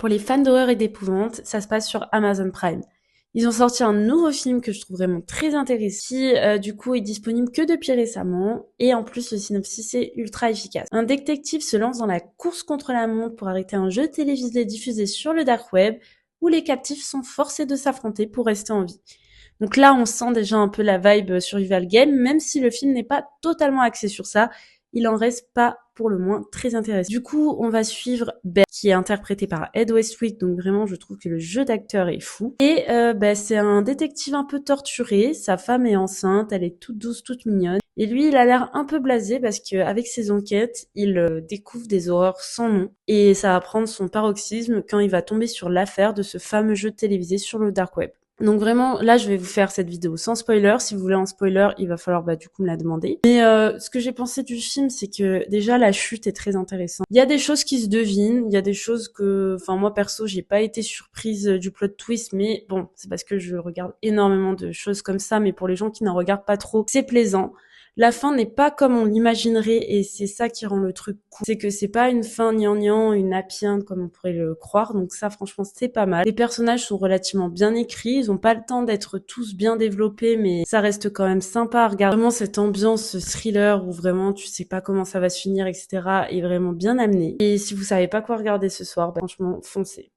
Pour les fans d'horreur et d'épouvante, ça se passe sur Amazon Prime. Ils ont sorti un nouveau film que je trouve vraiment très intéressant, qui du coup est disponible que depuis récemment, et en plus le synopsis est ultra efficace. Un détective se lance dans la course contre la montre pour arrêter un jeu télévisé diffusé sur le dark web, où les captifs sont forcés de s'affronter pour rester en vie. Donc là, on sent déjà un peu la vibe survival game, même si le film n'est pas totalement axé sur ça, il en reste pas pour le moins très intéressant. Du coup, on va suivre Beth, qui est interprétée par Ed Westwick, donc vraiment, je trouve que le jeu d'acteur est fou. Et c'est un détective un peu torturé, sa femme est enceinte, elle est toute douce, toute mignonne. Et lui, il a l'air un peu blasé parce qu'avec ses enquêtes, il découvre des horreurs sans nom. Et ça va prendre son paroxysme quand il va tomber sur l'affaire de ce fameux jeu télévisé sur le dark web. Donc vraiment, là, je vais vous faire cette vidéo sans spoiler. Si vous voulez un spoiler, il va falloir du coup me la demander. Mais ce que j'ai pensé du film, c'est que déjà la chute est très intéressante. Il y a des choses qui se devinent, il y a des choses que, enfin moi perso, j'ai pas été surprise du plot twist, mais bon, c'est parce que je regarde énormément de choses comme ça. Mais pour les gens qui n'en regardent pas trop, c'est plaisant. La fin n'est pas comme on l'imaginerait et c'est ça qui rend le truc cool. C'est que c'est pas une fin gnangnan, une happy end comme on pourrait le croire. Donc ça, franchement, c'est pas mal. Les personnages sont relativement bien écrits. Ils ont pas le temps d'être tous bien développés, mais ça reste quand même sympa à regarder. Vraiment, cette ambiance ce thriller où vraiment tu sais pas comment ça va se finir, etc. est vraiment bien amenée. Et si vous savez pas quoi regarder ce soir, franchement, foncez.